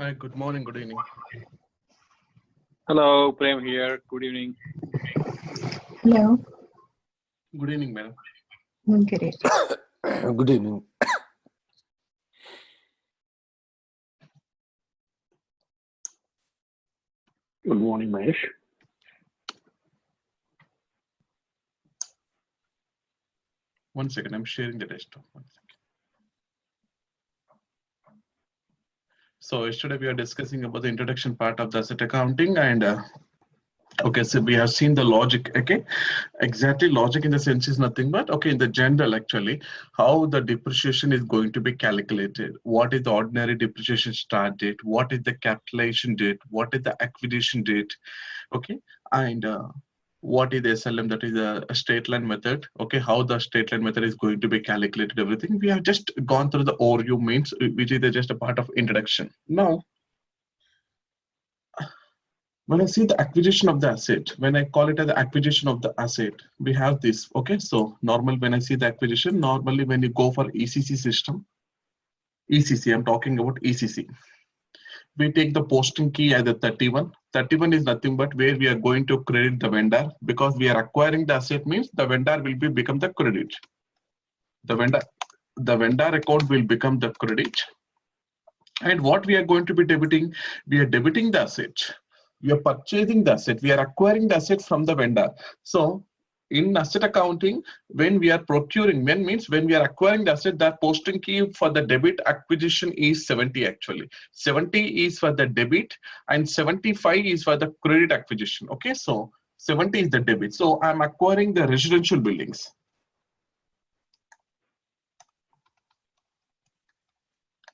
Hi, good morning, good evening. Hello, Prem here. Good evening. Hello. Good evening, madam. Good. Good evening. Good morning, Mahesh. One second, I'm sharing the desktop. One second. So yesterday we are discussing about the introduction part of the asset accounting and okay, so we have seen the logic. Okay, exactly, logic in the sense is nothing but okay, in the general actually how the depreciation is going to be calculated, what is the ordinary depreciation start date, what is the capitalization date, what is the acquisition date, okay, and what is the SLM, that is a straight line method, okay, how the straight line method is going to be calculated, everything we have just gone through the overview means, which is just a part of introduction. Now when I see the acquisition of the asset, when I call it as the acquisition of the asset, we have this. Okay, so normal when I see the acquisition, normally when you go for ECC system, ECC, I'm talking about ECC. We take the posting key as a 31. 31 is nothing but where we are going to credit the vendor, because we are acquiring the asset means the vendor will be become the credit. The vendor account will become the credit. And what we are going to be debiting, we are debiting the asset. We are purchasing the asset, we are acquiring the asset from the vendor. So in asset accounting, when we are procuring, when means when we are acquiring the asset, that posting key for the debit acquisition is 70 actually. 70 is for the debit and 75 is for the credit acquisition. Okay, so 70 is the debit. So I'm acquiring the residential buildings.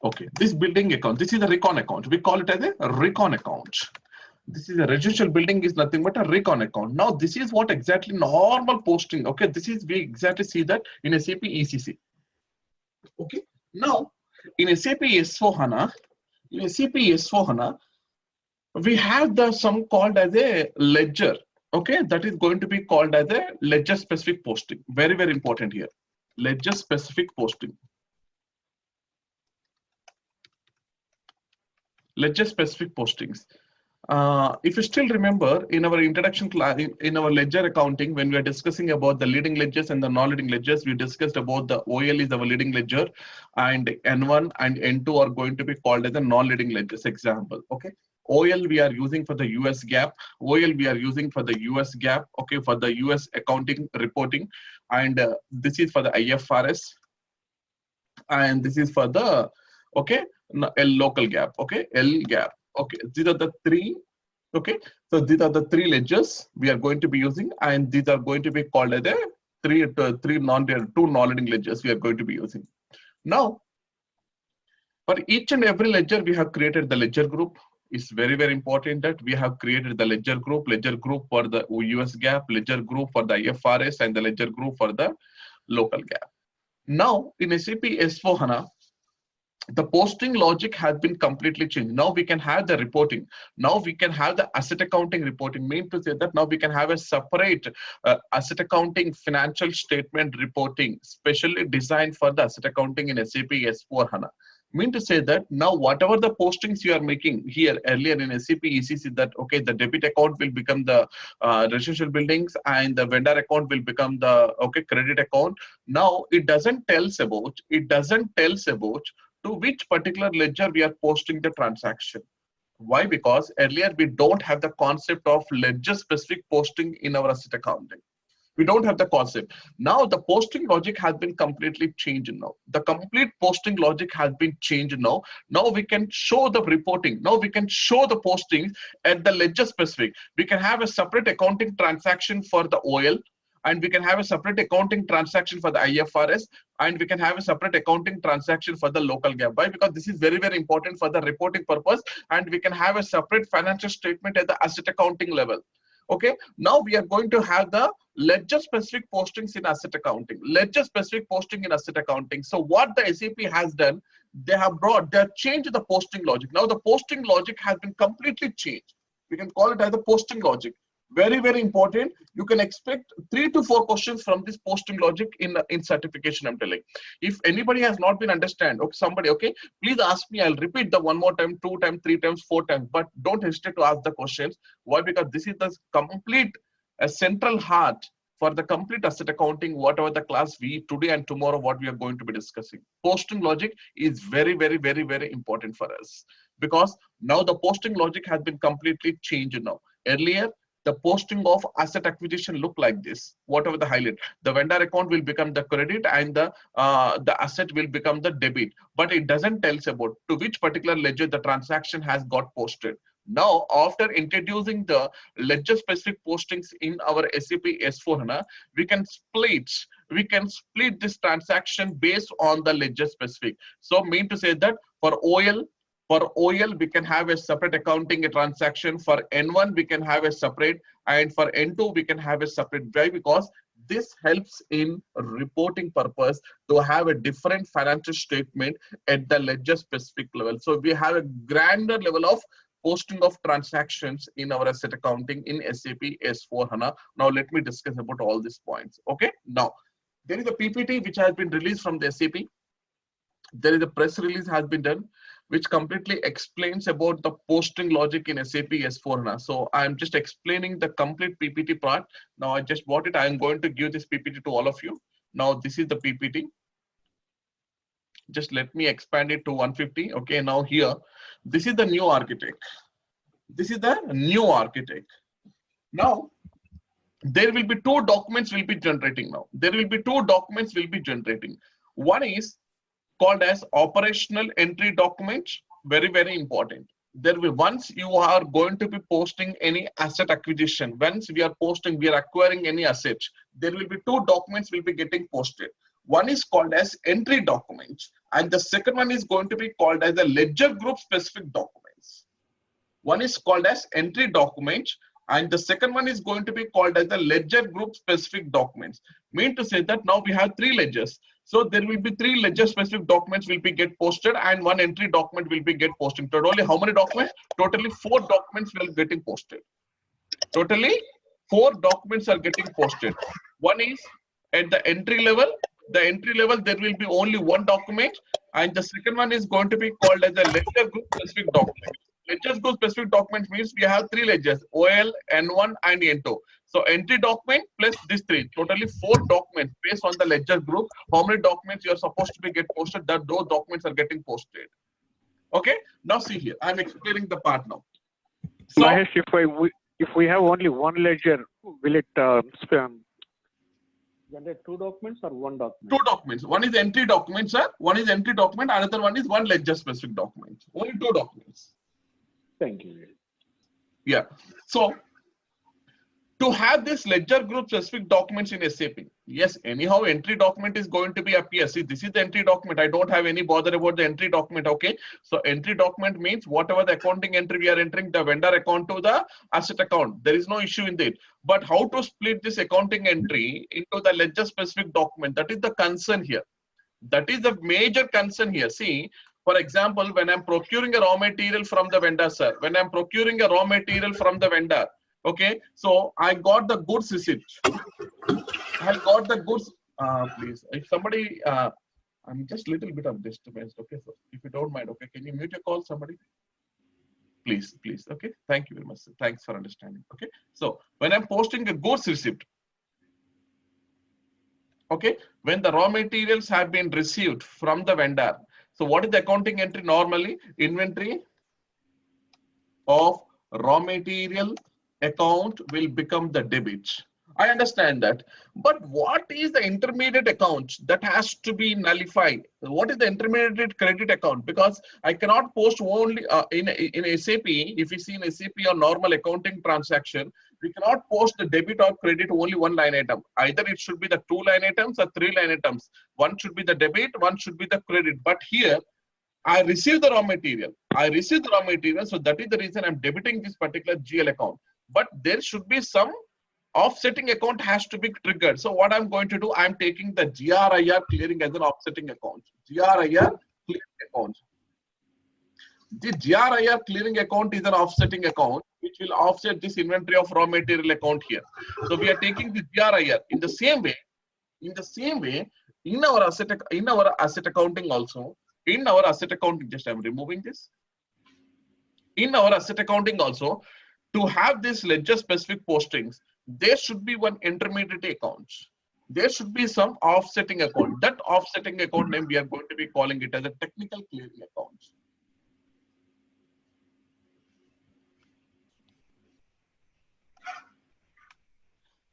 Okay, this building account, this is a recon account. We call it as a recon account. This is a residential building is nothing but a recon account. Now this is what exactly normal posting. Okay, this is we exactly see that in SAP ECC. Okay, now in SAP S4HANA, in SAP S4HANA, we have the some called as a ledger. Okay, that is going to be called as a ledger specific posting. Very, very important here. Ledger specific posting. Ledger specific postings. If you still remember in our introduction class, in our ledger accounting, when we are discussing about the leading ledgers and the non-leading ledgers, we discussed about the OL is our leading ledger and N1 and N2 are going to be called as the non-leading ledgers example. Okay. OL we are using for the US GAAP, OL we are using for the US GAAP, okay, for the US accounting reporting, and this is for the IFRS, and this is for the, okay, L local GAAP, okay, L GAAP. Okay, these are the three. Okay, so these are the three ledgers we are going to be using, and these are going to be called as the two non-leading ledgers we are going to be using. Now, for each and every ledger, we have created the ledger group. It's very, very important that we have created the ledger group for the US GAAP, ledger group for the IFRS, and the ledger group for the local GAAP. Now, in SAP S4HANA, the posting logic has been completely changed. Now we can have the reporting. Now we can have the asset accounting reporting. Mean to say that now we can have a separate asset accounting financial statement reporting, specially designed for the asset accounting in SAP S4HANA. Mean to say that now whatever the postings you are making here earlier in SAP ECC, that okay, the debit account will become the residential buildings and the vendor account will become the okay credit account. Now it doesn't tells about to which particular ledger we are posting the transaction. Why? Because earlier we don't have the concept of ledger specific posting in our asset accounting. We don't have the concept. Now the posting logic has been completely changed now. The complete posting logic has been changed now. Now we can show the reporting. Now we can show the postings at the ledger specific. We can have a separate accounting transaction for the OL, and we can have a separate accounting transaction for the IFRS, and we can have a separate accounting transaction for the local GAAP. Why? Because this is very, very important for the reporting purpose, and we can have a separate financial statement at the asset accounting level. Okay, now we are going to have the ledger specific postings in asset accounting. Ledger specific posting in asset accounting. So what the SAP has done, they have changed the posting logic. Now the posting logic has been completely changed. We can call it as the posting logic. Very, very important. You can expect 3 to 4 questions from this posting logic in certification, I'm telling. If anybody has not been understand, okay, somebody, okay, please ask me. I'll repeat the 1 more time, 2 times, 3 times, 4 times, but don't hesitate to ask the questions. Why? Because this is the complete central heart for the complete asset accounting, whatever the class we today and tomorrow, what we are going to be discussing. Posting logic is very, very, very, very important for us, because now the posting logic has been completely changed now. Earlier, the posting of asset acquisition look like this. Whatever the highlight, the vendor account will become the credit and the asset will become the debit. But it doesn't tell us about to which particular ledger the transaction has got posted. Now, after introducing the ledger specific postings in our SAP S/4HANA, we can split this transaction based on the ledger specific. So, mean to say that for OL, we can have a separate accounting transaction. For N1, we can have a separate, and for N2, we can have a separate. Why? Because this helps in reporting purpose to have a different financial statement at the ledger specific level. So we have a grander level of posting of transactions in our asset accounting in SAP S/4HANA. Now let me discuss about all these points. Okay. Now there is a PPT which has been released from the SAP. There is a press release has been done, which completely explains about the posting logic in SAP S/4HANA. So I'm just explaining the complete PPT part. Now I just bought it. I am going to give this PPT to all of you. Now this is the PPT. Just let me expand it to 150. Okay, now here, this is the new architect. This is the new architect. Now, there will be 2 documents will be generating now. There will be 2 documents will be generating. One is called as operational entry document. Very, very important. There will, once you are going to be posting any asset acquisition, once we are acquiring any assets, there will be 2 documents will be getting posted. One is called as entry documents, and the second one is going to be called as the ledger group specific documents. One is called as entry documents, and the second one is going to be called as the ledger group specific documents. Mean to say that now we have 3 ledgers. So there will be 3 ledger specific documents will be get posted, and 1 entry document will be get posted. Totally how many documents? Totally 4 documents will getting posted. Totally 4 documents are getting posted. One is at the entry level. The entry level, there will be only 1 document, and the second one is going to be called as a ledger group specific document. Ledger group specific document means we have 3 ledgers, OL, N1 and N2. So entry document plus these 3, totally 4 documents based on the ledger group. How many documents you are supposed to be get posted, that those documents are getting posted. Okay, now see here, I'm explaining the part now. So Mahesh, if we have only 1 ledger, will it generate 2 documents or 1 document? 2 documents. One is entry document, sir. One is entry document. Another one is 1 ledger specific document. Only 2 documents. Thank you. Yeah. So to have this ledger group specific documents in SAP, yes, anyhow, entry document is going to be appear. See, this is the entry document. I don't have any bother about the entry document. Okay. So entry document means whatever the accounting entry we are entering, the vendor account to the asset account. There is no issue in that. But how to split this accounting entry into the ledger specific document? That is the concern here. That is the major concern here. See, for example, when I'm procuring a raw material from the vendor, sir, when I'm procuring a raw material from the vendor, okay, so I got the goods receipt. I got the goods. Please, if somebody, I'm just little bit of disturbance. Okay, so if you don't mind, okay, can you mute your call, somebody? Please, please. Okay, thank you very much. Thanks for understanding. Okay, so when I'm posting a goods receipt, okay, when the raw materials have been received from the vendor, so what is the accounting entry normally? Inventory of raw material account will become the debit. I understand that. But what is the intermediate account that has to be nullified? What is the intermediate credit account? Because I cannot post only in SAP. If you see in SAP or normal accounting transaction, we cannot post the debit or credit only 1 line item. Either it should be the 2 line items or 3 line items. One should be the debit, one should be the credit. But here, I received the raw material. So that is the reason I'm debiting this particular GL account. But there should be some offsetting account has to be triggered. So what I'm going to do, I'm taking the GRIR clearing as an offsetting account. GRIR clearing account. The GRIR clearing account is an offsetting account which will offset this inventory of raw material account here. So we are taking the GRIR in the same way. In our asset accounting also, just I'm removing this. In our asset accounting also, to have this ledger specific postings, there should be one intermediate account. There should be some offsetting account. That offsetting account name we are going to be calling it as a technical clearing account.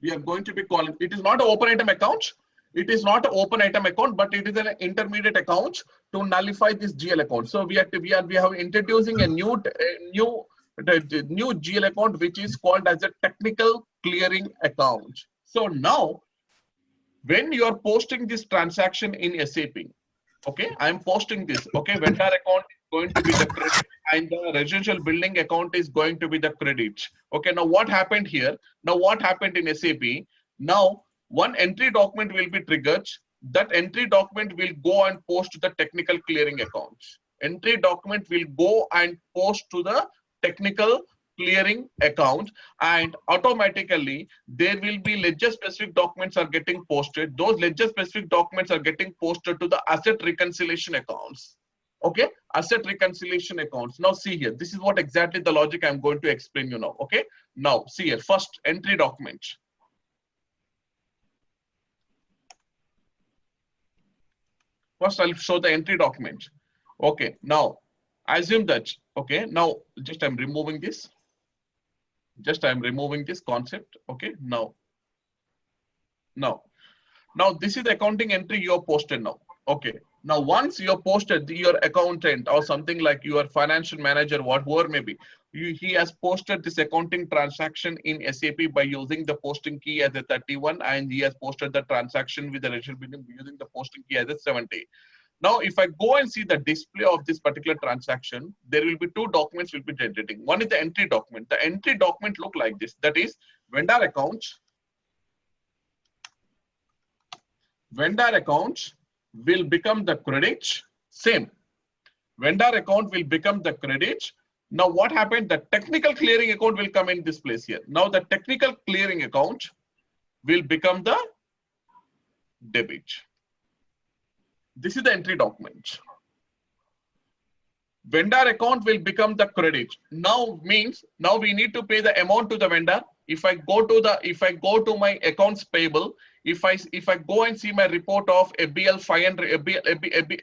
We are going to be calling it is not an open item account. It is not an open item account, but it is an intermediate account to nullify this GL account. So we have introducing a new GL account which is called as a technical clearing account. So now, when you are posting this transaction in SAP, okay, I am posting this. Okay, vendor account is going to be the credit, and the residential building account is going to be the credit. Okay, now what happened here? Now what happened in SAP? Now one entry document will be triggered. That entry document will go and post to the technical clearing account. Entry document will go and post to the technical clearing account, and automatically there will be ledger specific documents are getting posted. Those ledger specific documents are getting posted to the asset reconciliation accounts. Okay, asset reconciliation accounts. Now see here, this is what exactly the logic I'm going to explain you now. Okay, now see here, first entry document. First I'll show the entry document. Okay, now assume that, okay, now just I'm removing this. Just I'm removing this concept. Okay, now this is the accounting entry you have posted now. Okay, now once you have posted, your accountant or something like your financial manager, whatever maybe, he has posted this accounting transaction in SAP by using the posting key as a 31, and he has posted the transaction with the registered billing using the posting key as a 70. Now, if I go and see the display of this particular transaction, there will be two documents will be generating. One is the entry document. The entry document look like this. That is vendor account. Vendor account will become the credit. Same. Vendor account will become the credit. Now, what happened? The technical clearing account will come in this place here. Now, the technical clearing account will become the debit. This is the entry document. Vendor account will become the credit. Now means now we need to pay the amount to the vendor. If I go to my accounts payable, if I go and see my report of ABL 500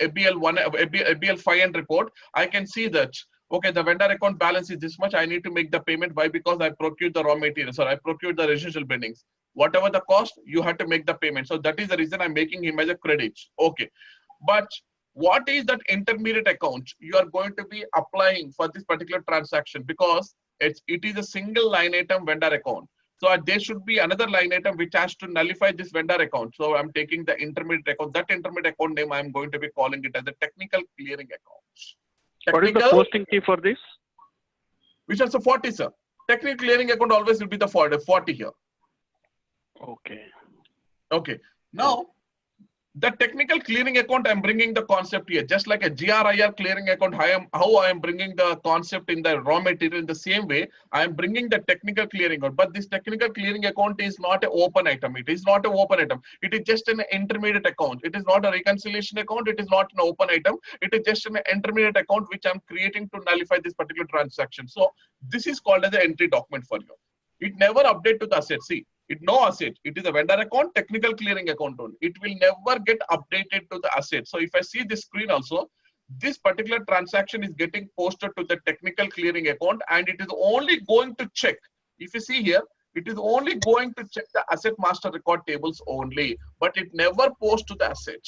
ABL 500 report, I can see that okay, the vendor account balance is this much. I need to make the payment. Why? Because I procured the raw materials or I procured the residential buildings. Whatever the cost, you have to make the payment. So that is the reason I'm making him as a credit. Okay. But what is that intermediate account you are going to be applying for this particular transaction? Because it is a single line item vendor account. So there should be another line item which has to nullify this vendor account. So I'm taking the intermediate account. That intermediate account name I'm going to be calling it as a technical clearing account. What is the posting key for this? Which is a 40, sir. Technical clearing account always will be the 40 here. Okay. Okay. Now, the technical clearing account, I'm bringing the concept here, just like a GRIR clearing account, how I am bringing the concept in the raw material in the same way, I am bringing the technical clearing account. But this technical clearing account is not an open item. It is not an open item. It is just an intermediate account. It is not a reconciliation account. It is not an open item. It is just an intermediate account which I'm creating to nullify this particular transaction. So this is called as an entry document for you. It never update to the asset. See, it no asset. It is a vendor account, technical clearing account only. It will never get updated to the asset. So if I see this screen also, this particular transaction is getting posted to the technical clearing account, and it is only going to check. If you see here, it is only going to check the asset master record tables only, but it never posts to the asset.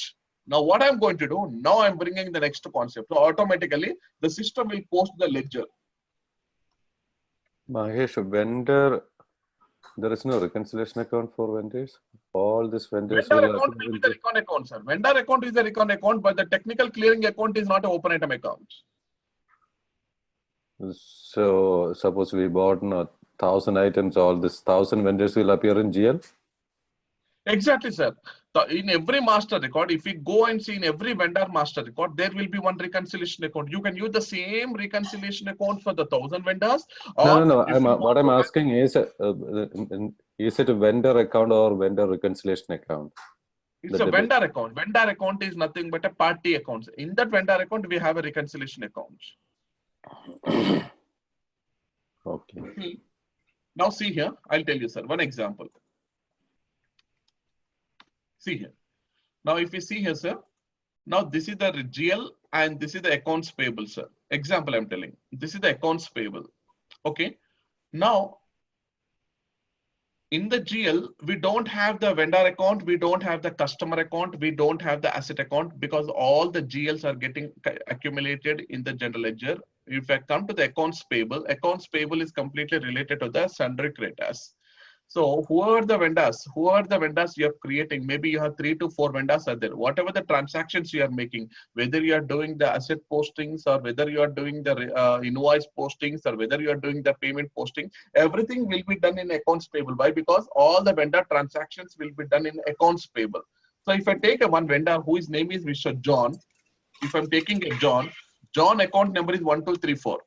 Now what I'm going to do, now I'm bringing the next concept. So automatically the system will post the ledger. Mahesh, vendor, there is no reconciliation account for vendors. All these vendors vendor account will be the recon account, sir. Vendor account is the recon account, but the technical clearing account is not an open item account. So suppose we bought 1,000 items, all this 1,000 vendors will appear in GL? Exactly, sir. So in every master record, if we go and see in every vendor master record, there will be one reconciliation account. You can use the same reconciliation account for the 1,000 vendors No, or no, no. if you What want I'm to asking is it a vendor account or vendor reconciliation account? it's The a debit. vendor account. Vendor account is nothing but a party account. In that vendor account, we have a reconciliation account. Okay. Now see here, I'll tell you, sir, one example. See here. Now, if you see here, sir, now this is the GL and this is the accounts payable, sir. Example I'm telling. This is the accounts payable. Okay. Now, in the GL, we don't have the vendor account, we don't have the customer account, we don't have the asset account because all the GLs are getting accumulated in the general ledger. If I come to the accounts payable is completely related to the sundry creditors. So who are the vendors you are creating? Maybe you have 3 to 4 vendors are there. Whatever the transactions you are making, whether you are doing the asset postings or whether you are doing the invoice postings or whether you are doing the payment posting, everything will be done in accounts payable. Why? Because all the vendor transactions will be done in accounts payable. So if I take a one vendor whose name is Mr. John, if I'm taking a John account number is 1234.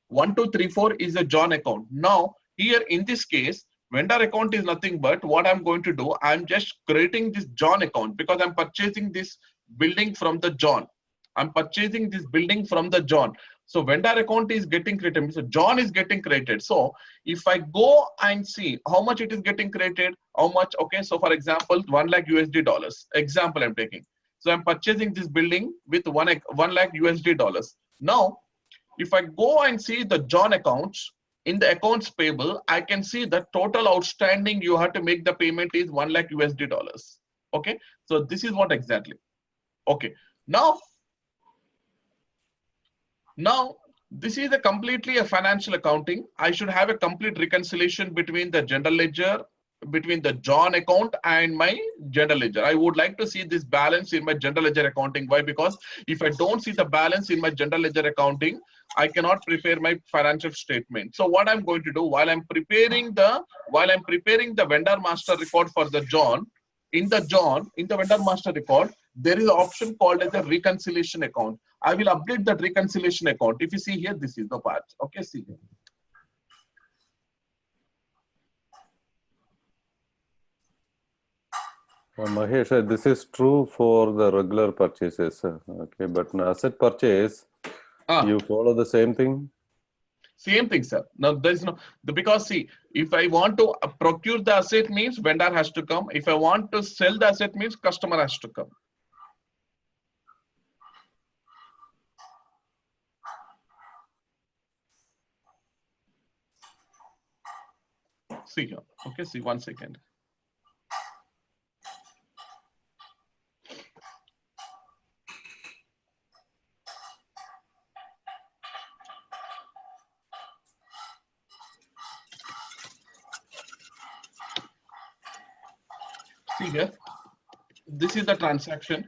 1234 is a John account. Now here in this case, vendor account is nothing but what I'm going to do. I'm just creating this John account because I'm purchasing this building from the John. I'm purchasing this building from the John. So vendor account is getting created. So John is getting created. So if I go and see how much it is getting created, how much, okay. So for example, 1 lakh USD dollars, example I'm taking. So I'm purchasing this building with 1 lakh USD dollars. Now, if I go and see the John accounts, in the accounts payable, I can see the total outstanding you have to make the payment is 1 lakh USD dollars. Okay. So this is what exactly. Okay. Now this is a completely a financial accounting. I should have a complete reconciliation between the general ledger, between the John account and my general ledger. I would like to see this balance in my general ledger accounting. Why? Because if I don't see the balance in my general ledger accounting, I cannot prepare my financial statement. So what I'm going to do while I'm preparing the vendor master record for the John, in the vendor master record, there is an option called as a reconciliation account. I will update that reconciliation account. If you see here, this is the part. Okay, see here. Mahesh, this is true for the regular purchases. Okay, but in asset purchase, you follow the same thing? Same thing, sir. Now there is no, because see, if I want to procure the asset means vendor has to come. If I want to sell the asset means customer has to come. See here. Okay, see 1 second. See here, this is the transaction.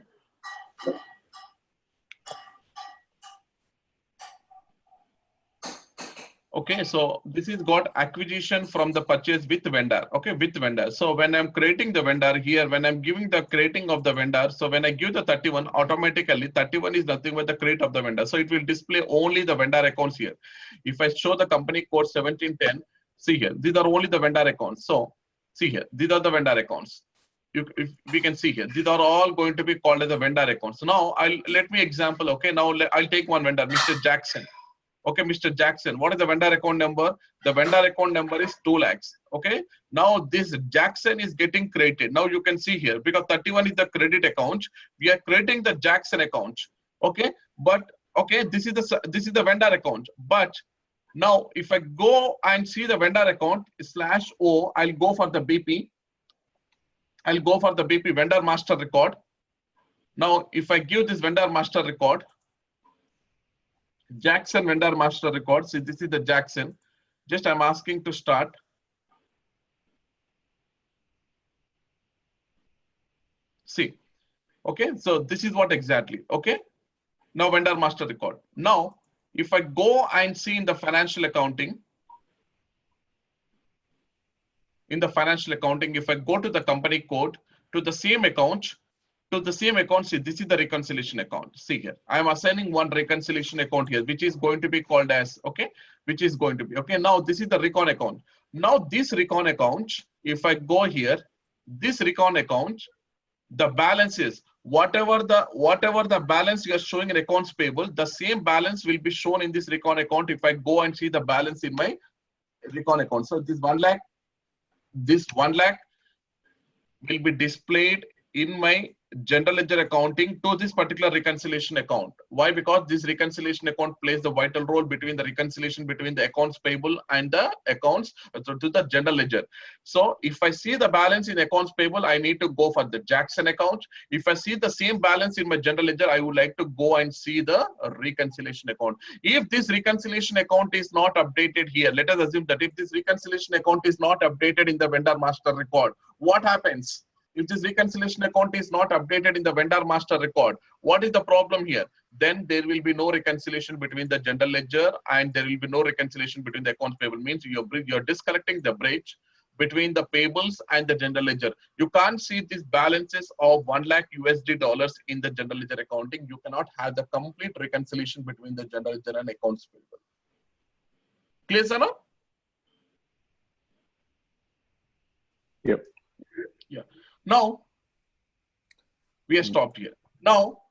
Okay, so this is got acquisition from the purchase with vendor. Okay, with vendor. So when I'm creating the vendor here, when I'm giving the creating of the vendor, so when I give the 31, automatically 31 is nothing but the create of the vendor. So it will display only the vendor accounts here. If I show the company code 1710, see here, these are only the vendor accounts. So see here, these are the vendor accounts. If we can see here, these are all going to be called as the vendor accounts. So now let me example. Okay, now I'll take one vendor, Mr. Jackson. Okay, Mr. Jackson, what is the vendor account number? The vendor account number is 2 lakhs. Okay, now this Jackson is getting created. Now you can see here, because 31 is the credit account, we are creating the Jackson account. Okay, but okay, this is the vendor account. But now if I go and see the vendor account /O, I'll go for the BP. I'll go for the BP vendor master record. Now, if I give this vendor master record, Jackson vendor master record, see this is the Jackson. Just I'm asking to start. See, okay, so this is what exactly, okay. Now vendor master record. Now, if I go and see in the financial accounting, if I go to the company code, to the same account, see, this is the reconciliation account. See here, I am assigning one reconciliation account here, which is going to be called as, okay, which is going to be, okay, now this is the recon account. Now this recon account, if I go here, this recon account, the balance is whatever the balance you are showing in accounts payable, the same balance will be shown in this recon account if I go and see the balance in my recon account. So this 1 lakh, this 1 lakh will be displayed in my general ledger accounting to this particular reconciliation account. Why? Because this reconciliation account plays the vital role between the reconciliation between the accounts payable and the accounts to the general ledger. So if I see the balance in accounts payable, I need to go for the Jackson account. If I see the same balance in my general ledger, I would like to go and see the reconciliation account. If this reconciliation account is not updated here, let us assume that if this reconciliation account is not updated in the vendor master record, what happens? If this reconciliation account is not updated in the vendor master record, what is the problem here? Then there will be no reconciliation between the general ledger and there will be no reconciliation between the accounts payable. Means you're disconnecting the bridge between the payables and the general ledger. You can't see these balances of 1 lakh USD dollars in the general ledger accounting. You cannot have the complete reconciliation between the general ledger and accounts payable. Clear, sir? Yep. Yeah. Now, we are stopped here. Now,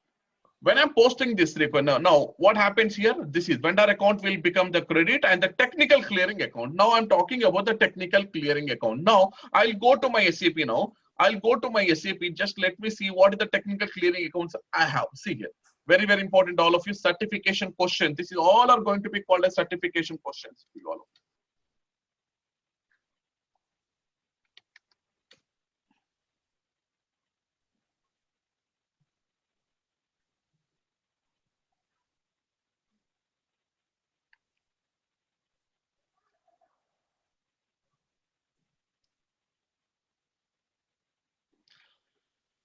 when I'm posting this record, now what happens here? This is vendor account will become the credit and the technical clearing account. Now I'm talking about the technical clearing account. Now I'll go to my SAP now. I'll go to my SAP. Just let me see what is the technical clearing accounts I have. See here. Very, very important, all of you. Certification question. This is all are going to be called as certification questions. All of you.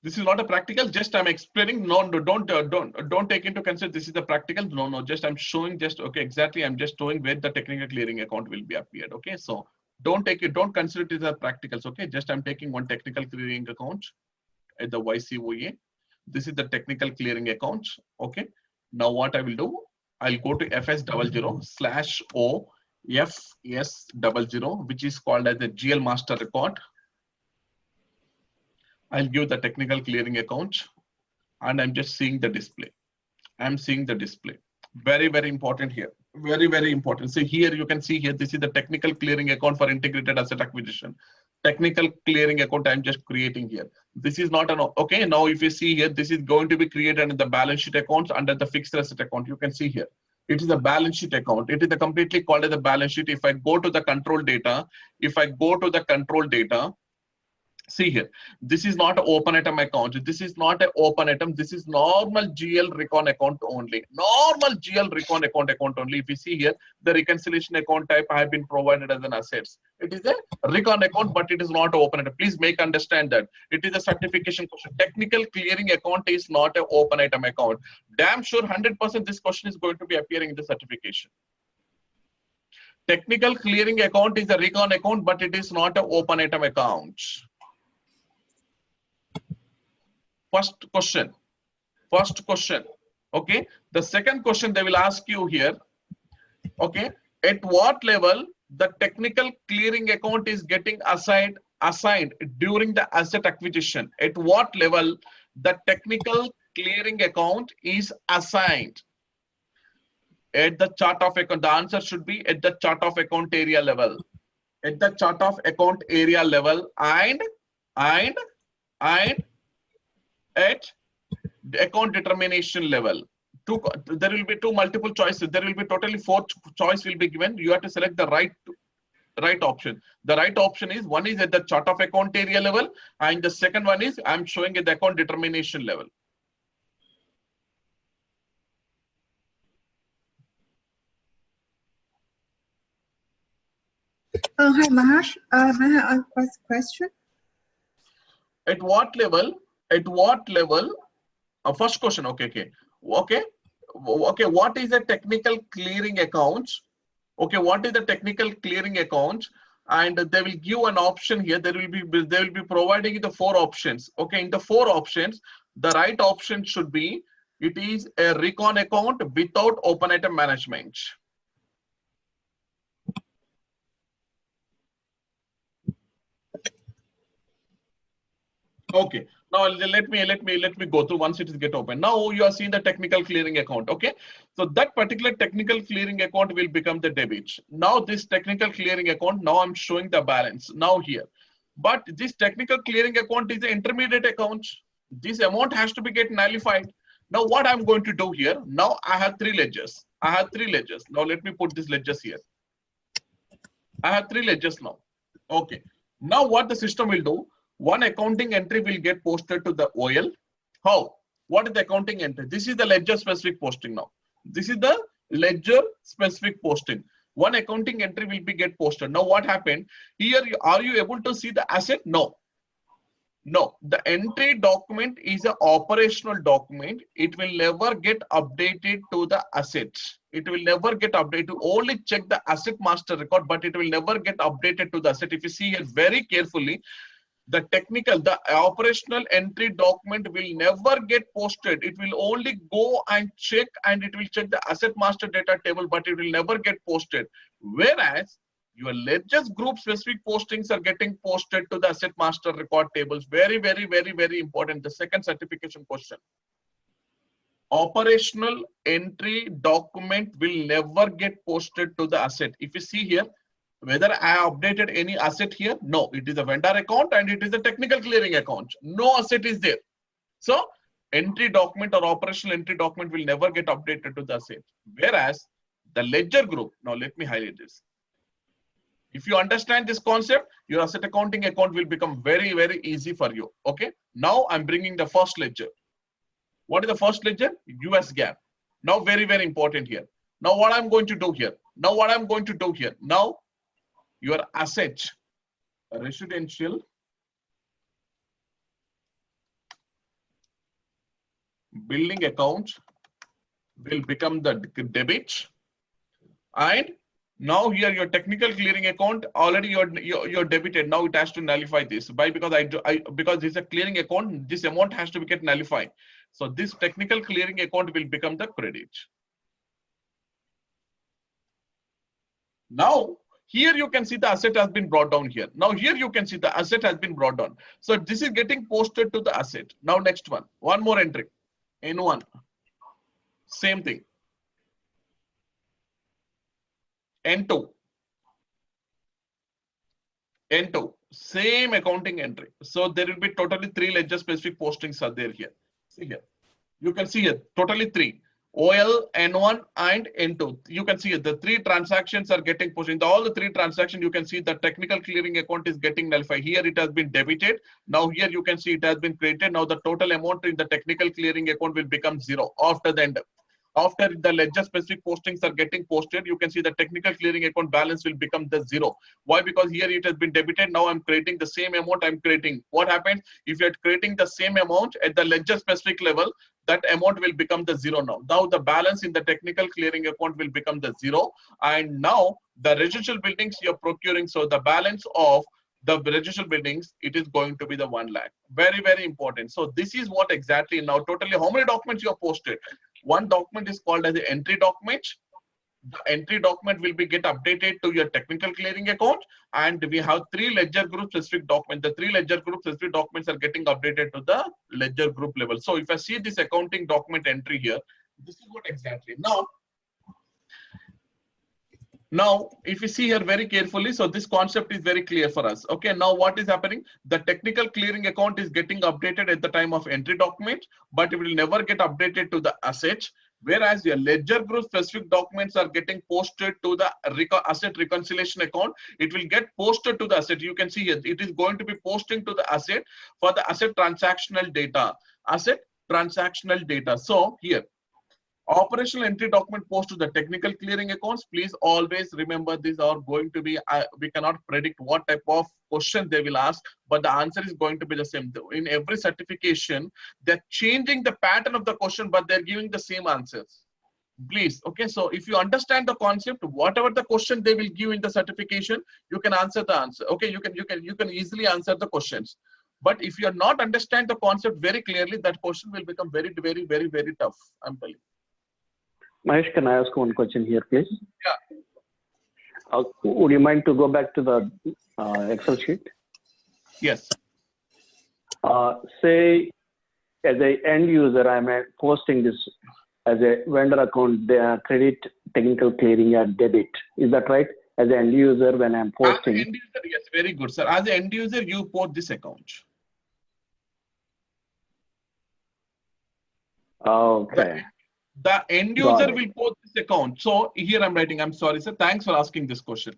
This is not a practical, just I'm explaining. No, don't take into consider this is the practical. No, just I'm showing just, okay, exactly. I'm just showing where the technical clearing account will be appeared. Okay, so don't consider it as a practicals. Okay, just I'm taking one technical clearing account at the YCOA. This is the technical clearing account. Okay, now what I will do, I'll go to FS00/O FS00, which is called as the GL master record. I'll give the technical clearing account and I'm just seeing the display. I'm seeing the display. Very, very important here. Very, very important. So here you can see here, this is the technical clearing account for integrated asset acquisition. Technical clearing account I'm just creating here. This is not an, okay, now if you see here, this is going to be created in the balance sheet accounts under the fixed asset account. You can see here. It is a balance sheet account. It is a completely called as a balance sheet. If I go to the control data, see here, this is not an open item account. This is not an open item. This is normal GL recon account only. Normal GL recon account only. If you see here, the reconciliation account type have been provided as an assets. It is a recon account, but it is not open item. Please make understand that. It is a certification question. Technical clearing account is not an open item account. Damn sure 100% this question is going to be appearing in the certification. Technical clearing account is a recon account, but it is not an open item account. First question. Okay. The second question they will ask you here. Okay. At what level the technical clearing account is getting assigned during the asset acquisition? At what level the technical clearing account is assigned? At the chart of account. The answer should be at the chart of account area level. At the chart of account area level and at the account determination level. There will be two multiple choices. There will be totally 4 choice will be given. You have to select the right option. The right option is, one is at the chart of account area level and the second one is I'm showing at the account determination level. Hi Mahesh, may I ask a question? At what level? First question. Okay. What is the technical clearing account? Okay, what is the technical clearing account and they will give an option here. They will be providing the 4 options. Okay, in the 4 options, the right option should be, it is a recon account without open item management. Okay, now let me go through once it is get open. Now you are seeing the technical clearing account. Okay, so that particular technical clearing account will become the debit. Now this technical clearing account, now I'm showing the balance now here. But this technical clearing account is an intermediate account. This amount has to be get nullified. Now what I'm going to do here, now I have 3 ledgers. I have 3 ledgers. Now let me put these ledgers here. I have 3 ledgers now. Okay, now what the system will do, one accounting entry will get posted to the OL. How? What is the accounting entry? This is the ledger specific posting now. This is the ledger specific posting. One accounting entry will be get posted. Now what happened here? Are you able to see the asset? No. No, the entry document is an operational document. It will never get updated to the assets. It will never get updated. Only check the asset master record, but it will never get updated to the asset. If you see here very carefully, the operational entry document will never get posted. It will only go and check, and it will check the asset master data table, but it will never get posted. Whereas your ledgers group specific postings are getting posted to the asset master record tables. Very, very, very, very important. The second certification question. Operational entry document will never get posted to the asset. If you see here, whether I updated any asset here, no, it is a vendor account and it is a technical clearing account. No asset is there. So entry document or operational entry document will never get updated to the asset. Whereas the ledger group, now let me highlight this. If you understand this concept, your asset accounting account will become very, very easy for you. Okay. Now I'm bringing the first ledger. What is the first ledger? US GAAP. Now very, very important here. Now what I'm going to do here? Now your asset, residential building account will become the debit, and now here your technical clearing account already you're debited. Now it has to nullify this because because it's a clearing account, this amount has to be get nullified. So this technical clearing account will become the credit. Now here you can see the asset has been brought down here. Now here you can see the asset has been brought down. So this is getting posted to the asset. Now next one more entry. N1. Same thing. N2. Same accounting entry. So there will be totally 3 ledger specific postings are there here. See here. You can see here totally 3. OL, N1 and N2. You can see the 3 transactions are getting pushed. In all the 3 transactions, you can see the technical clearing account is getting nullified. Here it has been debited. Now here you can see it has been created. Now the total amount in the technical clearing account will become 0 after the end. After the ledger specific postings are getting posted, you can see the technical clearing account balance will become the 0. Why? Because here it has been debited. Now I'm creating the same amount I'm creating. What happens if you're creating the same amount at the ledger specific level? That amount will become the 0 now. Now the balance in the technical clearing account will become the 0. And now the residential buildings you're procuring. So the balance of the residential buildings, it is going to be the 1 lakh. Very, very important. So this is what exactly now totally how many documents you have posted. One document is called as the entry document. The entry document will be get updated to your technical clearing account, and we have 3 ledger group specific documents. The 3 ledger group specific documents are getting updated to the ledger group level. So if I see this accounting document entry here, this is what exactly now if you see here very carefully, so this concept is very clear for us. Okay, now what is happening? The technical clearing account is getting updated at the time of entry document, but it will never get updated to the assets. Whereas your ledger group specific documents are getting posted to the asset reconciliation account. It will get posted to the asset. You can see here, it is going to be posting to the asset for the asset transactional data. So here, operational entry document post to the technical clearing accounts. Please always remember these are going to be, we cannot predict what type of question they will ask, but the answer is going to be the same. In every certification, they're changing the pattern of the question, but they're giving the same answers. Please. Okay. So if you understand the concept, whatever the question they will give in the certification, you can answer the answer. Okay. You can easily answer the questions. But if you are not understand the concept very clearly, that question will become very tough. I'm telling you. Mahesh, can I ask one question here, please? Yeah. Would you mind to go back to the Excel sheet? Yes. Say, as an end user, I'm posting this as a vendor account, credit, technical clearing, or debit. Is that right? As an end user, when I'm posting. As an end user, yes, very good, sir. As an end user, you port this account. Okay. The end user will post this account. So here I'm writing, I'm sorry, sir. Thanks for asking this question.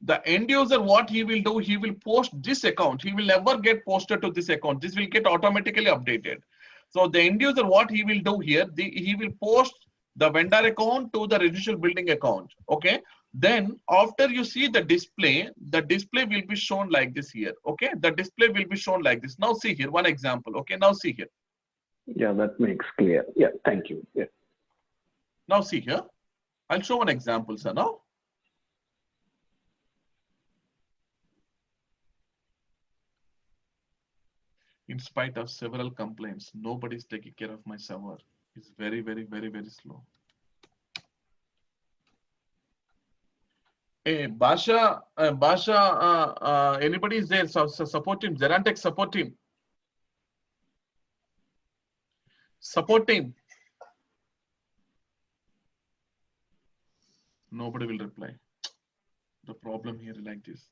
The end user, what he will do, he will post this account. He will never get posted to this account. This will get automatically updated. So the end user, what he will do here, he will post the vendor account to the residential building account. Okay. Then after you see the display will be shown like this here. Okay. The display will be shown like this. Now see here, one example. Okay. Now see here. Yeah, that makes clear. Yeah, thank you. Yeah. Now see here. I'll show one example, sir. Now. In spite of several complaints, nobody is taking care of my server. It's very slow. Hey, Basha, anybody is there? Support him. Zerantech, support him. Support him. Nobody will reply. The problem here is like this.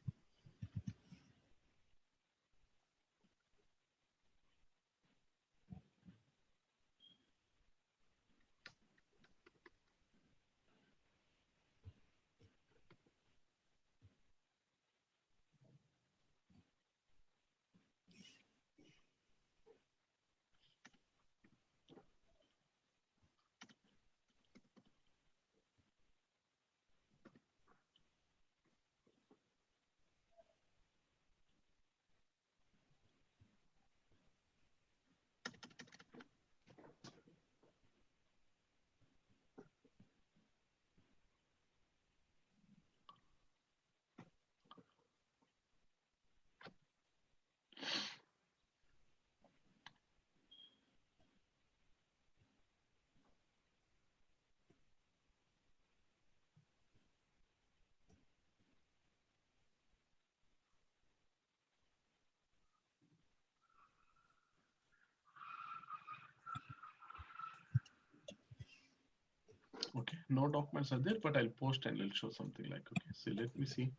Okay, no documents are there, but I'll post and I'll show something like, okay, so let me see.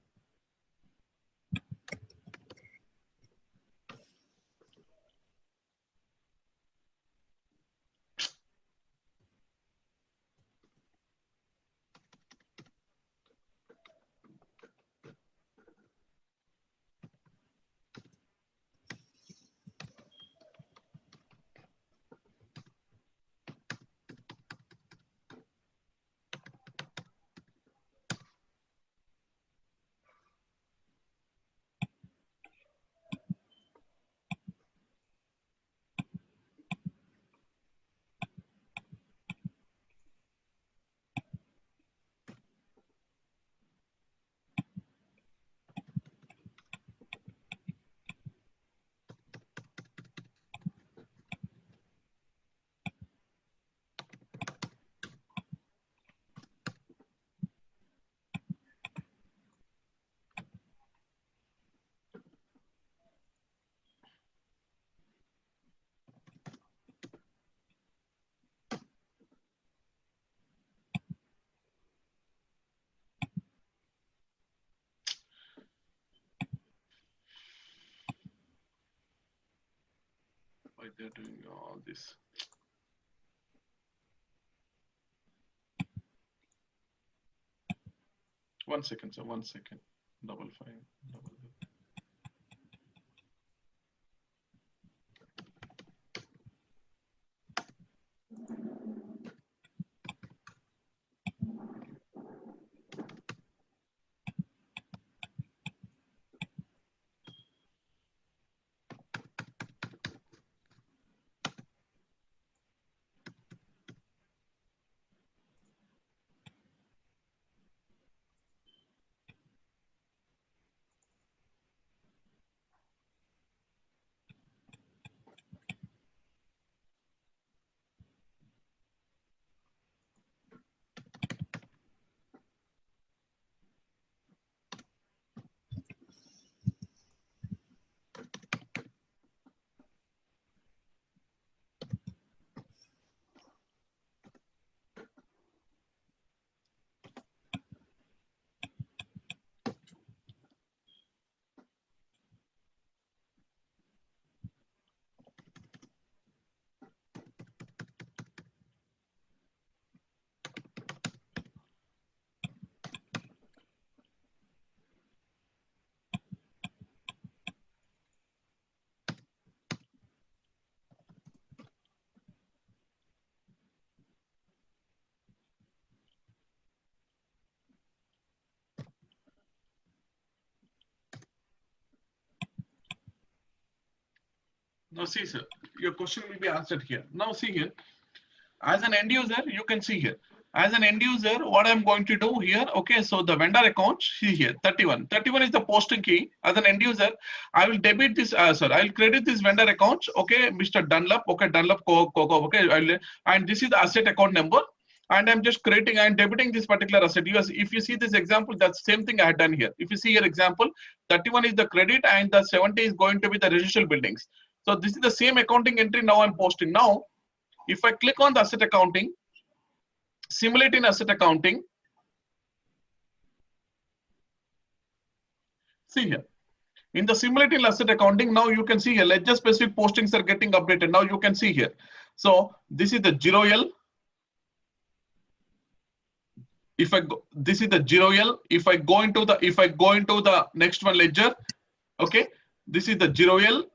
Why they're doing all this? One second, sir. 1 second. 555. Now see, sir, your question will be answered here. Now see here, as an end user, you can see here. As an end user, what I'm going to do here, okay, so the vendor account, see here, 31. 31 is the posting key. As an end user, I will debit this, I'll credit this vendor account, okay, Mr. Dunlop, okay, Dunlop, okay, and this is the asset account number. And I'm just creating and debiting this particular asset. If you see this example, that's same thing I had done here. If you see your example, 31 is the credit and the 70 is going to be the residential buildings. So this is the same accounting entry now I'm posting. Now, if I click on the asset accounting, simulate in asset accounting, see here. In the simulated asset accounting, now you can see here, ledger specific postings are getting updated. Now you can see here. So this is the 0L. This is the 0L. If I go into the next one ledger, okay, this is the 0L,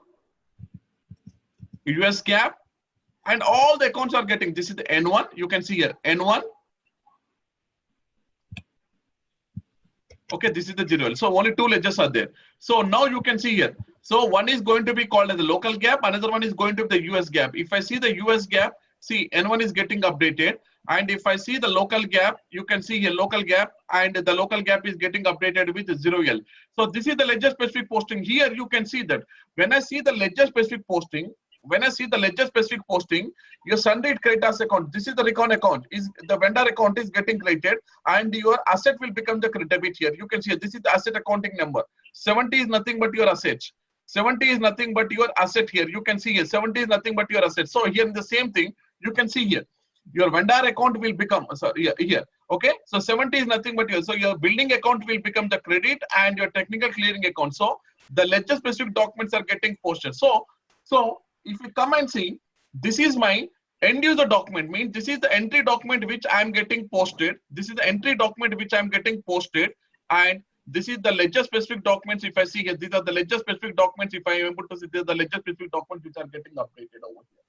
US GAAP, and all the accounts are getting. This is the N1. You can see here N1. Okay, this is the 0L. So only two ledgers are there. So now you can see here. So one is going to be called as the local GAAP. Another one is going to be the US GAAP. If I see the US GAAP, see N1 is getting updated. And if I see the local GAAP, you can see here local GAAP, and the local GAAP is getting updated with 0L. So this is the ledger specific posting. Here you can see that when I see the ledger specific posting, your Sunday creditors account, this is the recon account, is the vendor account is getting created, and your asset will become the debit here. You can see this is the asset accounting number. 70 is nothing but your asset. 70 is nothing but your asset here. You can see here 70 is nothing but your asset. So here the same thing you can see here. Your vendor account will become, sorry, here, okay? So 70 is nothing but your, so your building account will become the credit and your technical clearing account. So the ledger specific documents are getting posted. So if you come and see, this is my end user document, means this is the entry document which I'm getting posted. This is the entry document which I'm getting posted. And this is the ledger specific documents. If I see here, these are the ledger specific documents. If I am able to see, these are the ledger specific documents which are getting updated over here.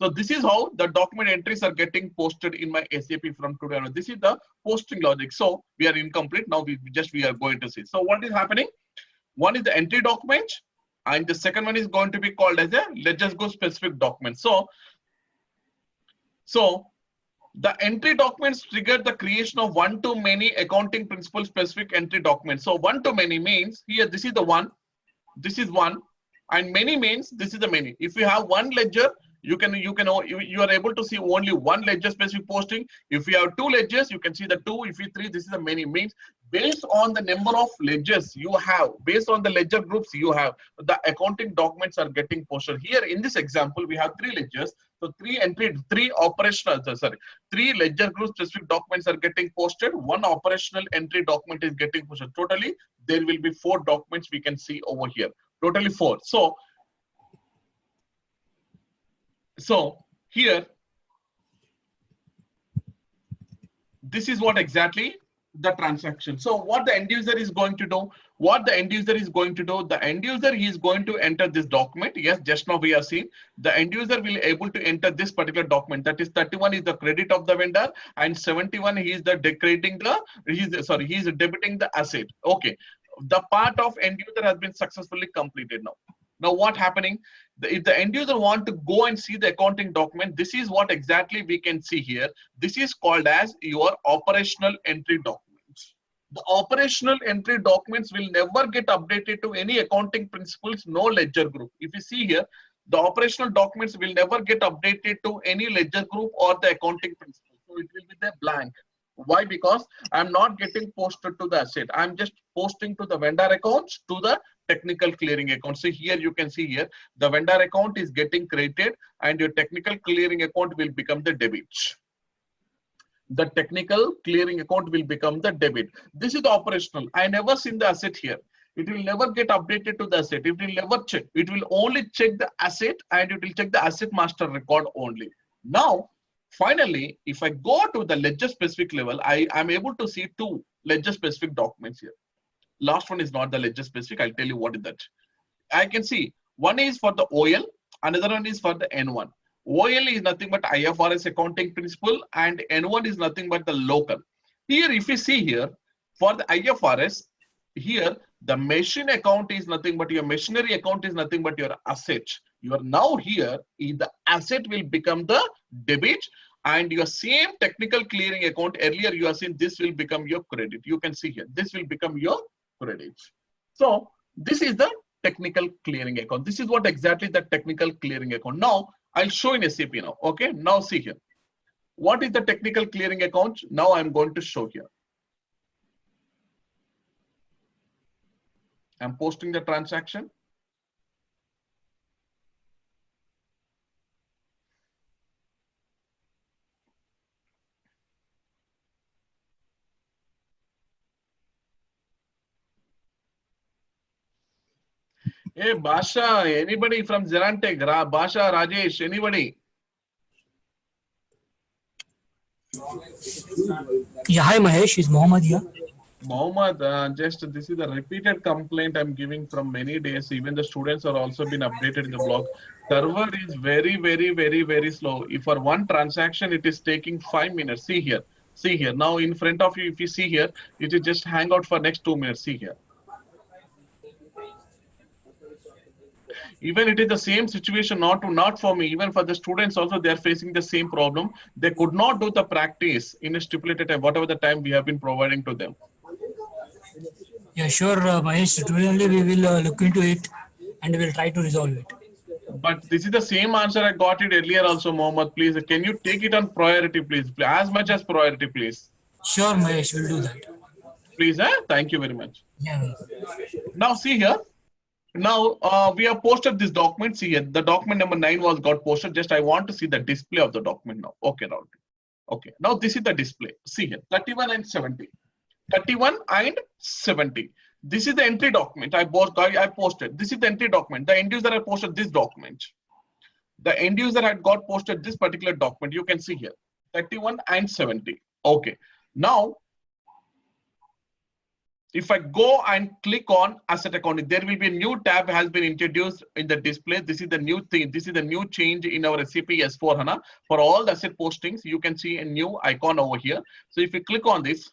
So this is how the document entries are getting posted in my SAP from today onward. This is the posting logic. So we are incomplete. Now we are going to see. So what is happening? One is the entry document, and the second one is going to be called as a ledger go specific document. So the entry documents trigger the creation of one-to-many accounting principle specific entry documents. So one-to-many means here this is the one, this is one, and many means this is the many. If you have one ledger, you are able to see only one ledger specific posting. If you have two ledgers, you can see the two. If you three, this is the many. Means based on the number of ledgers you have, based on the ledger groups you have, the accounting documents are getting posted. Here in this example, we have three ledgers. So three ledger group specific documents are getting posted. One operational entry document is getting posted. Totally, there will be 4 documents we can see over here. Totally 4. So here, this is what exactly the transaction. So what the end user is going to do, the end user is going to enter this document. Yes, just now we have seen the end user will able to enter this particular document. That is 31 is the credit of the vendor, and 71 he is debiting the asset. Okay, the part of end user has been successfully completed now. Now what happening? If the end user want to go and see the accounting document, this is what exactly we can see here. This is called as your operational entry documents. The operational entry documents will never get updated to any accounting principles, no ledger group. If you see here, the operational documents will never get updated to any ledger group or the accounting principles. So it will be there blank. Why? Because I'm not getting posted to the asset. I'm just posting to the vendor accounts, to the technical clearing account. So here you can see here, the vendor account is getting created and your technical clearing account will become the debit. The technical clearing account will become the debit. This is the operational. I never seen the asset here. It will never get updated to the asset. It will never check. It will only check the asset and it will check the asset master record only. Now, finally, if I go to the ledger specific level, I am able to see 2 ledger specific documents here. Last one is not the ledger specific. I'll tell you what is that. I can see one is for the OL, another one is for the N1. OL is nothing but IFRS accounting principle and N1 is nothing but the local. Here, if you see here, for the IFRS, here The machine account is nothing but your machinery account is nothing but your asset. You are now here, the asset will become the debit, and your same technical clearing account earlier you are saying this will become your credit. You can see here, this will become your credit. So this is the technical clearing account. This is what exactly the technical clearing account. Now I'll show in SAP now. Okay, now see here. What is the technical clearing account? Now I'm going to show here. I'm posting the transaction. Hey, Basha, anybody from Xerantech? Basha, Rajesh, anybody? Yeah, hi Mahesh, is Mohammed here? Mohammed, just this is a repeated complaint I'm giving from many days. Even the students are also been updated in the blog. Server is very slow. If for one transaction it is taking 5 minutes. See here. See here. Now in front of you, if you see here, it is just hang out for next 2 minutes. See here. Even it is the same situation, not for me, even for the students also, they are facing the same problem. They could not do the practice in a stipulated time, whatever the time we have been providing to them. Yeah, sure, Mahesh. Today only we will look into it and we will try to resolve it. But this is the same answer I got it earlier also, Mohammed. Please, can you take it on priority, please? As much as priority, please. Sure, Mahesh, we'll do that. Please, thank you very much. Yeah. Now see here. Now we have posted this document. See here, the document number 9 was got posted. Just I want to see the display of the document now. Okay, now. Okay, now this is the display. See here, 31 and 70. 31 and 70. This is the entry document I posted. This is the entry document. The end user had posted this document. The end user had got posted this particular document. You can see here, 31 and 70. Okay, now if I go and click on asset accounting, there will be a new tab has been introduced in the display. This is the new thing. This is the new change in our SAP S/4HANA. For all the asset postings, you can see a new icon over here. So if you click on this,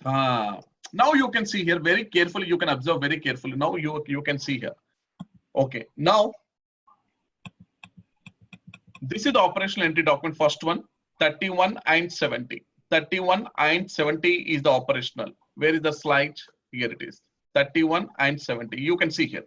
now you can see here very carefully. You can observe very carefully. Now you can see here. Okay, now this is the operational entry document, first one, 31 and 70. 31 and 70 is the operational. Where is the slide? Here it is. 31 and 70. You can see here.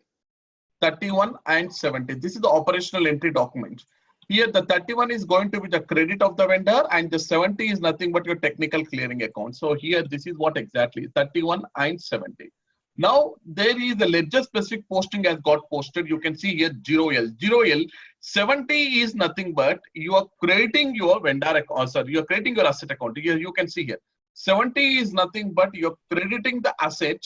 31 and 70. This is the operational entry document. Here the 31 is going to be the credit of the vendor and the 70 is nothing but your technical clearing account. So here this is what exactly 31 and 70. Now there is the ledger specific posting has got posted. You can see here 0L. 0L 70 is nothing but you are creating your vendor account. Sorry, you are creating your asset account. Here you can see here 70 is nothing but you're crediting the asset.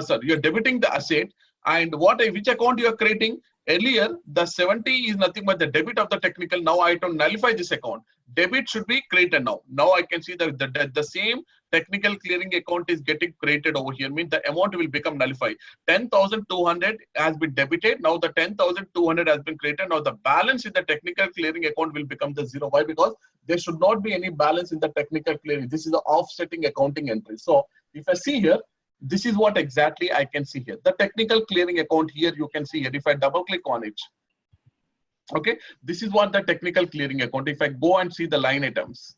Sorry, you're debiting the asset. And which account you are creating? Earlier, the 70 is nothing but the debit of the technical. Now I don't nullify this account. Debit should be created now. Now I can see that the same technical clearing account is getting created over here. Means the amount will become nullified. 10,200 has been debited. Now the 10,200 has been created. Now the balance in the technical clearing account will become the 0. Why? Because there should not be any balance in the technical clearing. This is the offsetting accounting entry. So if I see here, this is what exactly I can see here. The technical clearing account here, you can see here. If I double click on it, okay, this is what the technical clearing account. If I go and see the line items,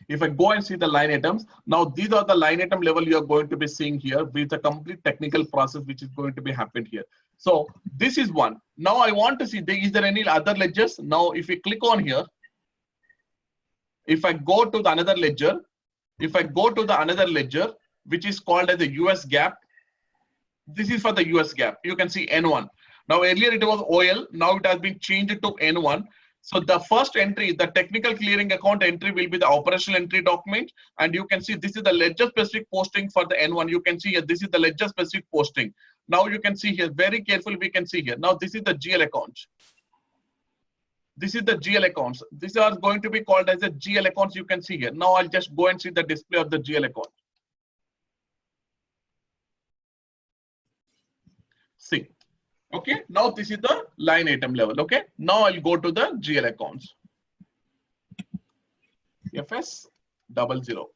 if I go and see the line items, now these are the line item level you are going to be seeing here with the complete technical process which is going to be happened here. So this is one. Now I want to see, is there any other ledgers? Now if you click on here, if I go to the another ledger, if I go to the another ledger, which is called as the US GAAP, this is for the US GAAP. You can see N1. Now earlier it was OL, now it has been changed to N1. So the first entry, the technical clearing account entry will be the operational entry document. And you can see this is the ledger specific posting for the N1. You can see here, this is the ledger specific posting. Now you can see here, very carefully we can see here. Now this is the GL account. This is the GL accounts. These are going to be called as the GL accounts. You can see here. Now I'll just go and see the display of the GL account. See, Okay, now this is the line item level. Okay, now I'll go to the GL accounts. FS 00.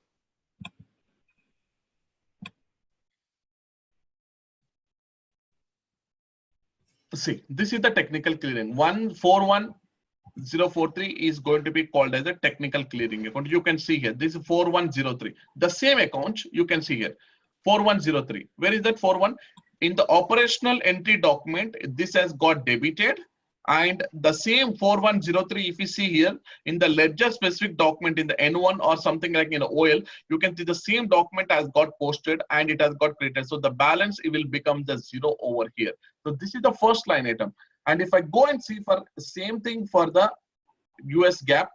See, this is the technical clearing. 141043 is going to be called as a technical clearing account. You can see here, this is 4103. The same account you can see here, 4103. Where is that 41? In the operational entry document, this has got debited. And the same 4103, if you see here in the ledger specific document in the N1 or something like in OL, you can see the same document has got posted and it has got created. So the balance, it will become the 0 over here. So this is the first line item. And if I go and see for same thing for the US GAAP,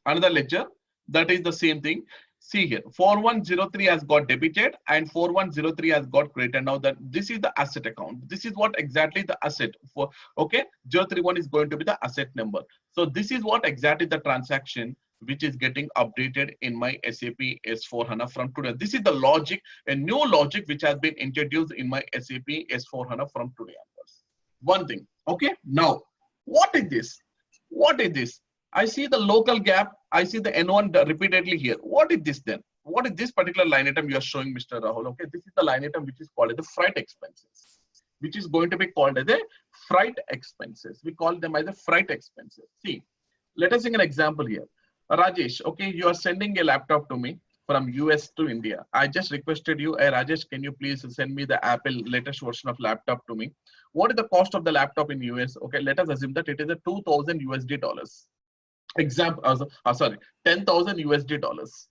another ledger, that is the same thing. See here, 4103 has got debited and 4103 has got created. Now that this is the asset account. This is what exactly the asset for, okay, 031 is going to be the asset number. So this is what exactly the transaction which is getting updated in my SAP S4HANA from today. This is the logic, a new logic which has been introduced in my SAP S4HANA from today onwards. One thing, okay, now what is this? What is this? I see the local gap. I see the N1 repeatedly here. What is this then? What is this particular line item you are showing, Mr. Rahul? Okay, this is the line item which is called as the freight expenses, which is going to be called as a freight expenses. We call them as a freight expenses. See, let us take an example here. Rajesh, okay, you are sending a laptop to me from US to India. I just requested you, hey, Rajesh, can you please send me the Apple latest version of laptop to me? What is the cost of the laptop in US? Okay, let us assume that it is a $2,000 example, sorry, 10,000 USD dollars.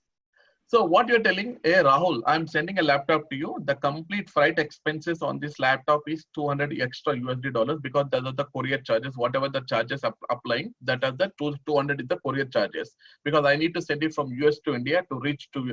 So what you're telling, hey Rahul, I'm sending a laptop to you. The complete freight expenses on this laptop is 200 extra USD dollars because those are the courier charges. Whatever the charges are applying, that are the 200 is the courier charges because I need to send it from US to India to reach to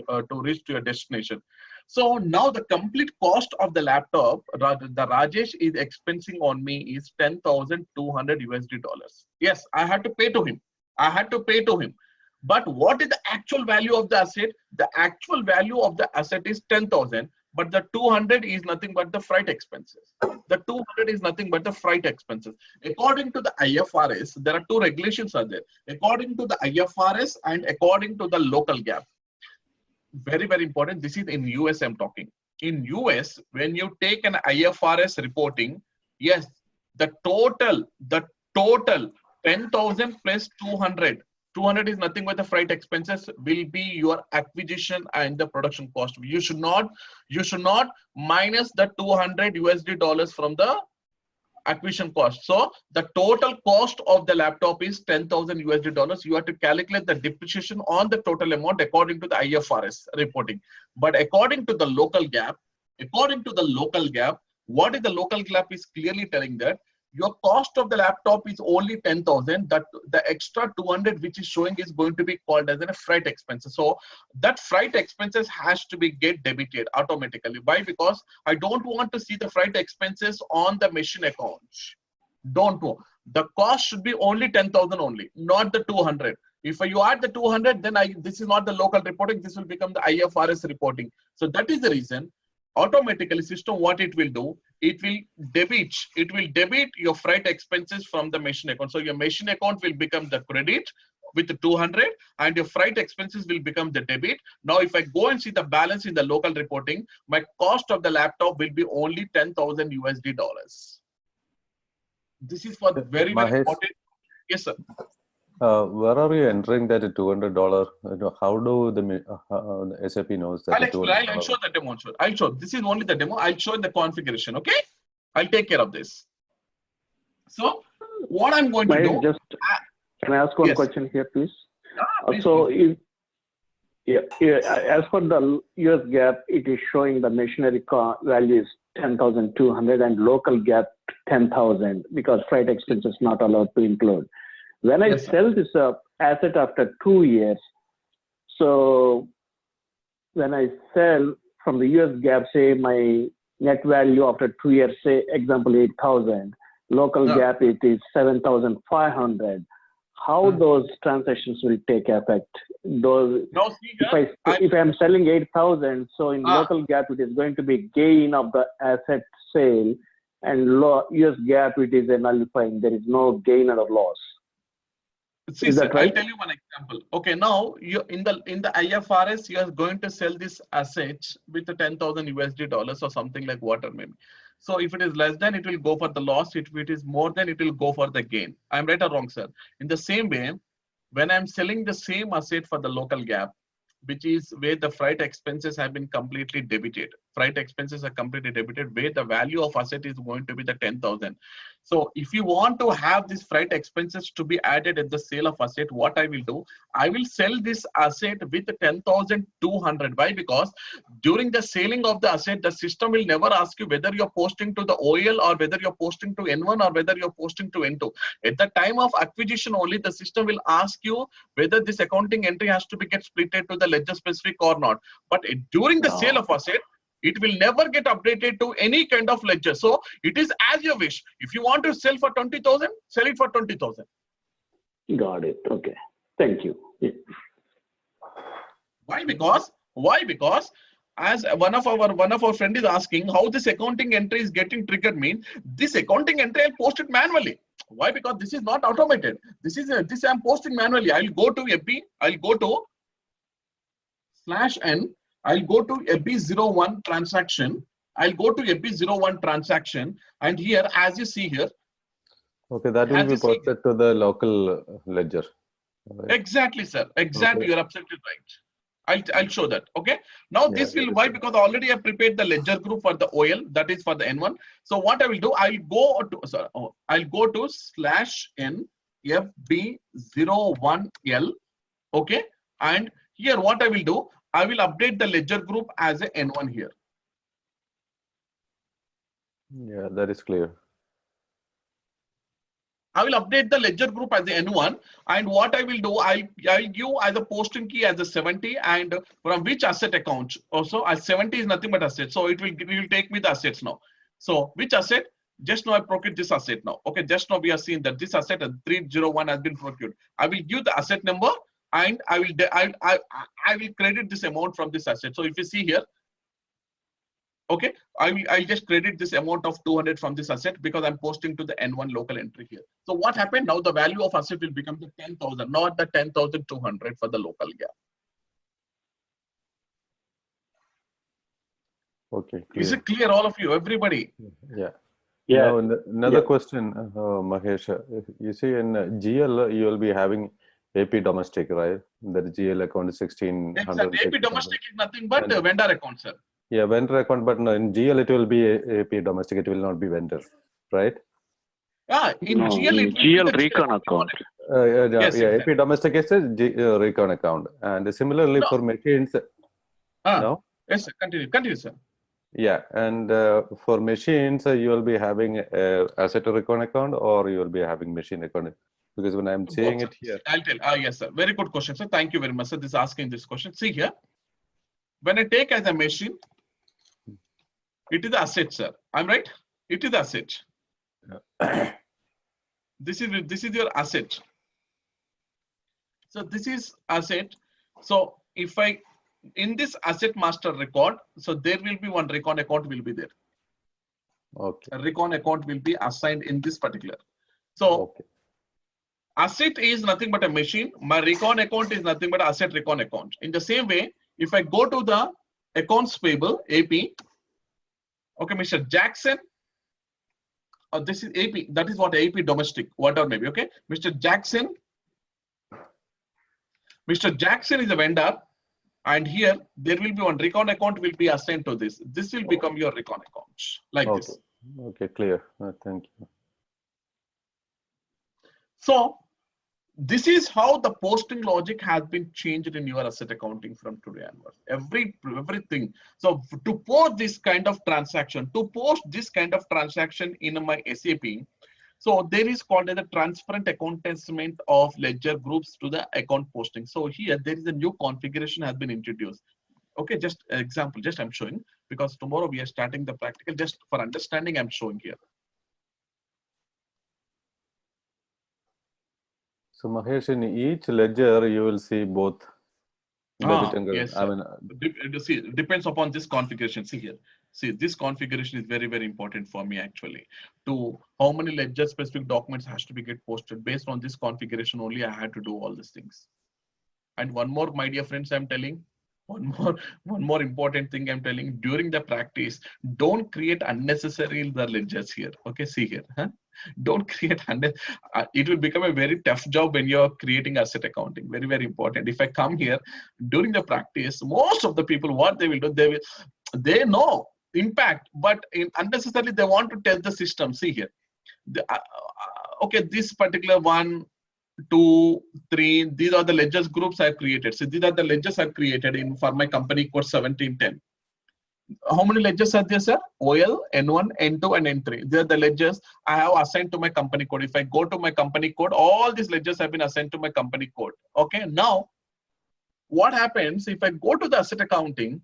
your destination. So now the complete cost of the laptop, the Rajesh is expensing on me is 10,200 USD dollars. Yes, I had to pay to him. I had to pay to him. But what is the actual value of the asset? The actual value of the asset is 10,000, but the 200 is nothing but the freight expenses. The 200 is nothing but the freight expenses. According to the IFRS, there are two regulations are there. According to the IFRS and according to the local GAAP. Very, very important. This is in US I'm talking. In US, when you take an IFRS reporting, yes, the total 10,000 plus 200. 200 is nothing but the freight expenses will be your acquisition and the production cost. You should not minus the 200 USD dollars from the acquisition cost. So the total cost of the laptop is 10,000 USD dollars. You have to calculate the depreciation on the total amount according to the IFRS reporting. But according to the local GAAP, what is the local GAAP is clearly telling that your cost of the laptop is only 10,000. That the extra 200 which is showing is going to be called as a freight expenses. So that freight expenses has to be get debited automatically. Why? Because I don't want to see the freight expenses on the machine account. Don't know. The cost should be only 10,000 only, not the 200. If you add the 200, then this is not the local reporting. This will become the IFRS reporting. So that is the reason. Automatically system what it will do, it will debit your freight expenses from the machine account. So your machine account will become the credit with the 200 and your freight expenses will become the debit. Now if I go and see the balance in the local reporting, my cost of the laptop will be only 10,000 USD dollars. This is for the very, very important. Yes, sir. Where are you entering that $200? How do the SAP knows that? I'll show the demo. I'll show. This is only the demo. I'll show the configuration. Okay, I'll take care of this. So, what I'm going to do? Just can I ask one question here, please? Please so, as for the US GAAP, it is showing the machinery value is 10,200 and local GAAP 10,000 because freight expense is not allowed to include. When I sell this asset after 2 years, so when I sell from the US GAAP, say my net value after 2 years, say example 8,000, local GAAP it is 7,500. How those transactions will take effect? Those if I'm selling 8,000, so in local GAAP it is going to be gain of the asset sale and US GAAP it is a nullifying. There is no gain or loss. See, Is sir, that right? I'll tell you one example. Okay, now you in the IFRS you are going to sell this asset with the 10,000 USD dollars or something like water maybe. So if it is less than, it will go for the loss. If it is more than, it will go for the gain. I'm right or wrong, sir? In the same way, when I'm selling the same asset for the local GAAP, which is where the freight expenses have been completely debited. Freight expenses are completely debited, where the value of asset is going to be the 10,000. So if you want to have these freight expenses to be added at the sale of asset, what I will do, I will sell this asset with 10,200. Why? Because during the selling of the asset, the system will never ask you whether you're posting to the OL or whether you're posting to N1 or whether you're posting to N2. At the time of acquisition only, the system will ask you whether this accounting entry has to be get splitted to the ledger specific or not. But during the sale of asset, it will never get updated to any kind of ledger. So it is as you wish. If you want to sell for 20,000, sell it for 20,000. Got it. Okay. Thank you. Yeah. Why? Because as one of our friend is asking how this accounting entry is getting triggered, mean this accounting entry I'll post it manually. Why? Because this is not automated. This I'm posting manually. I'll go to FB. I'll go to /n. I'll go to FB01 transaction. I'll go to FB01 transaction, and here, as you see here. Okay, that will be posted to the local ledger. Right? Exactly, sir. Exactly, okay. You're absolutely right. I'll show that. Okay. Now this will why? Because already I prepared the ledger group for the OL, that is for the N1. So what I will do, I'll go to /n FB01L. Okay, and here what I will do, I will update the ledger group as a N1 here. Yeah, that is clear. I will update the ledger group as the N1, and what I will do, I'll give as a posting key as a 70, and from which asset account. Also, as 70 is nothing but asset, so it will take me the assets now. So which asset? Just now I procured this asset now. Okay, just now we are seeing that this asset 301 has been procured. I will give the asset number, and I will credit this amount from this asset. So if you see here, okay, I'll just credit this amount of 200 from this asset because I'm posting to the N1 local entry here. So what happened now? The value of asset will become the 10,000, not the 10,200 for the local GAAP. Okay. Clear. Is it clear, all of you, everybody? Yeah. Yeah. Now, another question, Mahesh. You see, in GL, you will be having AP domestic, right? The GL account is 1600. Exactly. AP domestic is nothing but a vendor account, sir. Yeah, vendor account, but no, in GL it will be AP domestic. It will not be vendor, right? Yeah, in GL it will GL be recon account. Yes, yeah, exactly. AP domestic is a recon account, and similarly for machines. No. Yes, sir. Continue, sir. Yeah, and for machines, you will be having asset recon account, or you will be having machine account. Because when I'm saying it here, I'll tell. Yes, sir. Very good question, sir. Thank you very much, sir. This asking this question. See here, when I take as a machine, it is the asset, sir. I'm right. It is the asset. Yeah. This is your asset. So this is asset. So if I in this asset master record, so there will be one recon account will be there. Okay. A recon account will be assigned in this particular. So okay. Asset is nothing but a machine. My recon account is nothing but asset recon account. In the same way, if I go to the accounts payable AP, okay, Mr. Jackson, this is AP. That is what AP domestic, whatever maybe. Okay, Mr. Jackson is a vendor. And here there will be one recon account will be assigned to this. This will become your recon account like this. Okay, clear. Thank you. So this is how the posting logic has been changed in your asset accounting from today onwards. Everything. So to post this kind of transaction, in my SAP, so there is called as a transparent accountment of ledger groups to the account posting. So here there is a new configuration has been introduced. Okay, just example, just I'm showing because tomorrow we are starting the practical. Just for understanding, I'm showing here. So Mahesh, in each ledger you will see both debit and credit. Yes, I mean, see, depends upon this configuration. See here. See, this configuration is very, very important for me actually. To how many ledger specific documents has to be get posted. Based on this configuration only, I had to do all these things. And one more, my dear friends, I'm telling, one more important thing I'm telling, during the practice, don't create unnecessary the ledgers here. Okay, see here. Huh? Don't create it will become a very tough job when you're creating asset accounting. Very, very important. If I come here during the practice, most of the people, what they will do, they know impact, but unnecessarily they want to test the system. See here. Okay, this particular 1, 2, 3, these are the ledgers groups I've created. So these are the ledgers I've created for my company code 1710. How many ledgers are there, sir? OL, N1, N2, and N3. These are the ledgers I have assigned to my company code. If I go to my company code, all these ledgers have been assigned to my company code. Okay, now what happens if I go to the asset accounting?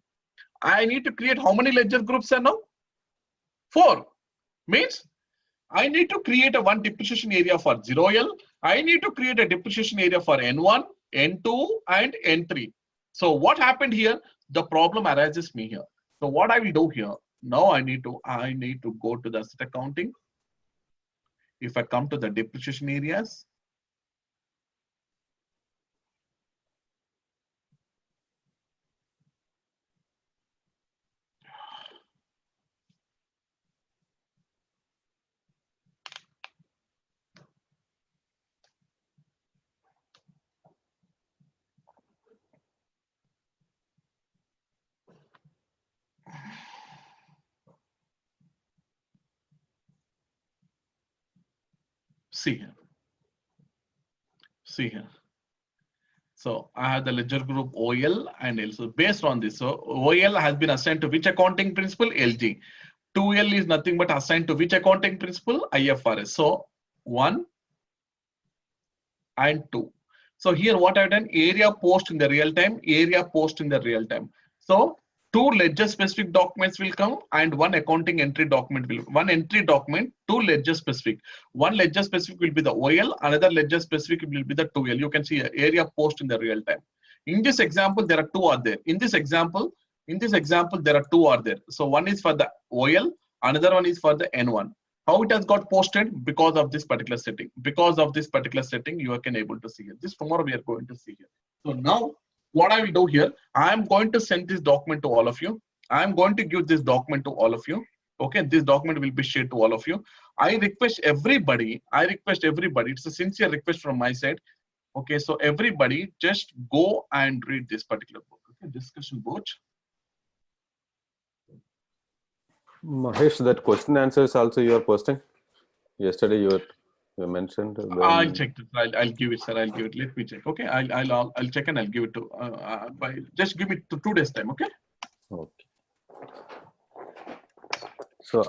I need to create how many ledger groups are now? 4. Means I need to create a one depreciation area for 0L. I need to create a depreciation area for N1, N2, and N3. So what happened here? The problem arises me here. So what I will do here, now I need to go to the asset accounting. If I come to the depreciation areas, see here. See here. So I have the ledger group OL and L. So based on this, so OL has been assigned to which accounting principle? LG. 2L is nothing but assigned to which accounting principle? IFRS. So 1 and 2. So here what I've done, area post in the real time, area post in the real time. So 2 ledger specific documents will come and 1 accounting entry document will, 1 entry document, 2 ledger specific. 1 ledger specific will be the OL, another ledger specific will be the 2L. You can see area post in the real time. In this example, there are 2 are there. In this example, there are 2 are there. So one is for the OL, another one is for the N1. How it has got posted? Because of this particular setting. Because of this particular setting, you can able to see it. This tomorrow we are going to see here. So now what I will do here, I am going to send this document to all of you. I am going to give this document to all of you. Okay, this document will be shared to all of you. I request everybody, it's a sincere request from my side. Okay, so everybody just go and read this particular book. Okay, discussion board. Mahesh, that question answers also you are posting. Yesterday you mentioned. I'll check it. I'll give it, sir. I'll give it. Let me check. Okay, I'll check and I'll give it to. Just give me 2 days time. Okay. Okay. So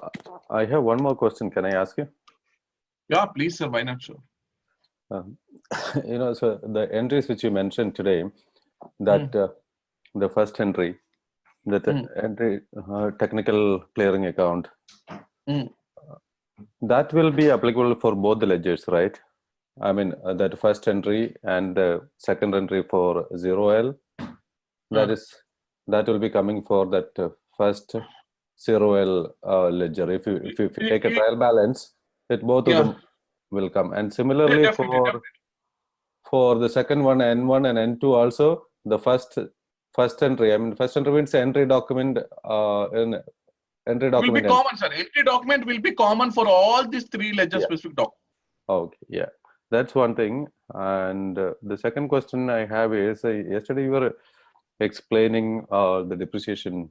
I have one more question. Can I ask you? Yeah, please, sir. Why not, sir? So the entries which you mentioned today, that the first entry, that entry technical clearing account, that will be applicable for both the ledgers, right? I mean, that first entry and the second entry for 0L, that will be coming for that first 0L ledger. If you take a trial balance, it both of them will come. And similarly for the second one, N1 and N2 also, the first entry. I mean, first entry means entry document. Entry document will be common, sir. Entry document will be common for all these 3 ledger specific documents. Okay, yeah, that's one thing. And the second question I have is, yesterday you were explaining the depreciation,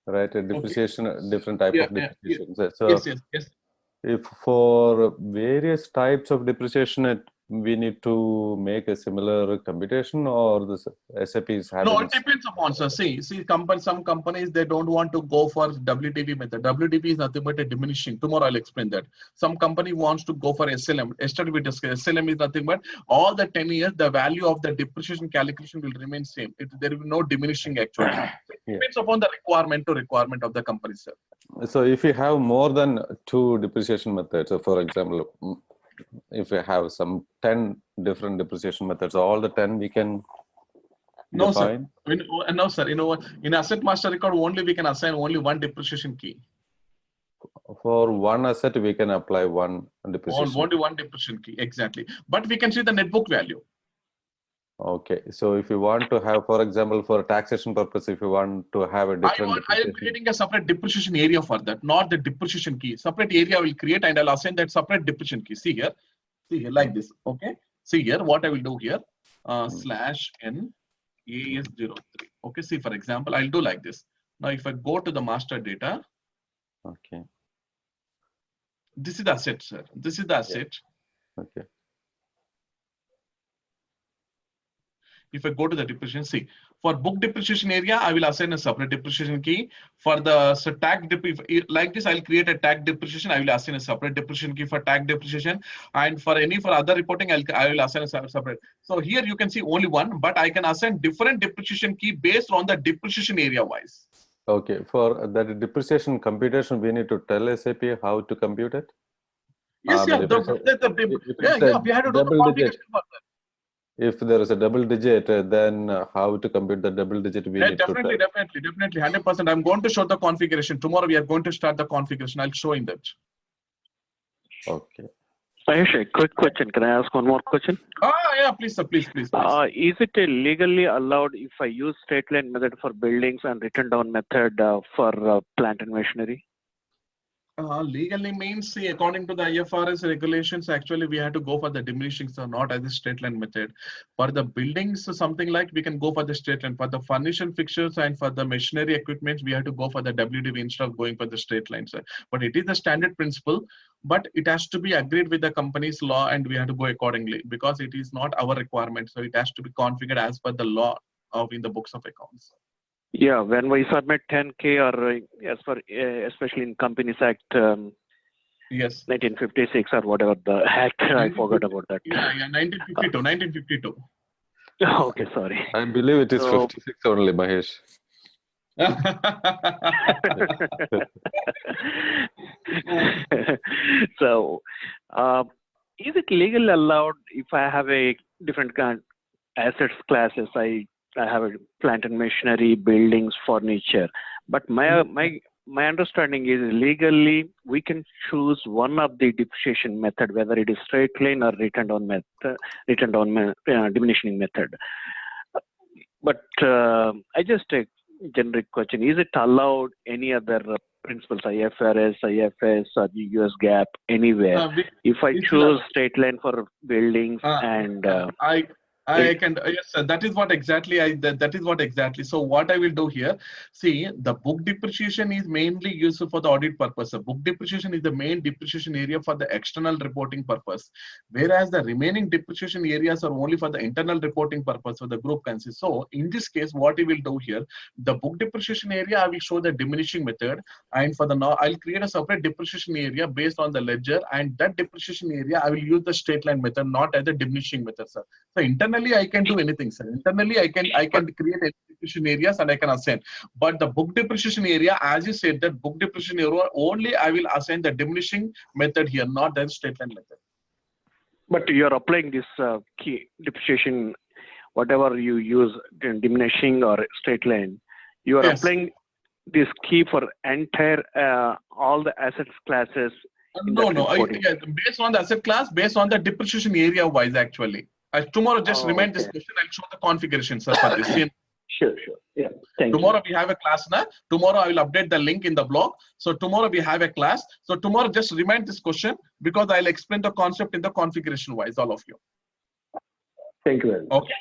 right? A depreciation, different type of depreciation. So yes. If for various types of depreciation, we need to make a similar computation, or the SAP is having? No, it depends upon, sir. See, some companies, they don't want to go for WDV method. WDV is nothing but a diminishing. Tomorrow I'll explain that. Some company wants to go for SLM. Yesterday we discussed SLM is nothing but all the 10 years, the value of the depreciation calculation will remain same. There will be no diminishing actually. It depends upon the requirement of the company, sir. So if you have more than 2 depreciation methods, so for example, if we have some 10 different depreciation methods, all the 10 we can No, sir. define? No, sir. You know what? In asset master record, only we can assign only one depreciation key. For one asset, we can apply one depreciation. Only one depreciation key, exactly. But we can see the net book value. Okay, so if you want to have, for example, for taxation purpose, if you want to have a different I am creating a separate depreciation area for that, not the depreciation key. Separate area I will create and I'll assign that separate depreciation key. See here like this. Okay. See here, what I will do here, /n AS03. Okay. See, for example, I'll do like this. Now, if I go to the master data, Okay. this is the asset, sir. This is the asset. Okay. If I go to the depreciation, see, for book depreciation area, I will assign a separate depreciation key. For the tag like this, I'll create a tag depreciation. I will assign a separate depreciation key for tag depreciation. And for other reporting, I will assign a separate. So here you can see only one, but I can assign different depreciation key based on the depreciation area wise. Okay. For that depreciation computation, we need to tell SAP how to compute it. Yes, yeah, we had to do the configuration for that. If there is a double digit, then how to compute the double digit? We need definitely, 100%. I'm going to show the configuration. Tomorrow we are going to start the configuration. I'll show in that. Okay. Mahesh, a quick question. Can I ask one more question? Yeah, please, sir. Please. Is it legally allowed if I use straight line method for buildings and written down method for plant and machinery? Legally means, see, according to the IFRS regulations, actually we have to go for the diminishing, so not as a straight line method. For the buildings, something like we can go for the straight line. For the furniture fixtures and for the machinery equipment, we have to go for the WDV instead of going for the straight line, sir. But it is the standard principle, but it has to be agreed with the company's law and we have to go accordingly because it is not our requirement. So it has to be configured as per the law in the books of accounts. Yeah, when we submit 10K or as for especially in Companies Act yes, 1956 or whatever the act, I forgot about that. Yeah, 1952. Okay, sorry. I believe it is 56 only, Mahesh. So, is it legally allowed if I have a different kind assets classes? I have a plant and machinery, buildings, furniture. But my understanding is legally we can choose one of the depreciation method, whether it is straight line or written down diminishing method. But I just a generic question: is it allowed any other principles, IFRS, IFS, or the US GAAP, anywhere? If I choose straight line for buildings and I can, yes, sir. That is what exactly that is what exactly. So what I will do here, see, the book depreciation is mainly used for the audit purpose. The book depreciation is the main depreciation area for the external reporting purpose, whereas the remaining depreciation areas are only for the internal reporting purpose for the group consists. So in this case, what we will do here, the book depreciation area, I will show the diminishing method, and for the now, I'll create a separate depreciation area based on the ledger, and that depreciation area I will use the straight line method, not as a diminishing method, sir. So internally I can do anything, sir. Internally I can create any depreciation areas and I can assign. But the book depreciation area, as you said, that book depreciation area only I will assign the diminishing method here, not the straight line method. But you are applying this key depreciation, whatever you use, diminishing or straight line, you are applying this key for entire all the assets classes. No, based on the asset class, based on the depreciation area wise, actually. Tomorrow, just remind this question. I'll show the configuration, sir, for this. Sure. Yeah. Thank tomorrow we have a class now. Tomorrow I will update the link in the blog. So tomorrow we have a class. So tomorrow just remind this question because I'll explain the concept in the configuration wise, all of you. Thank you very much. Okay.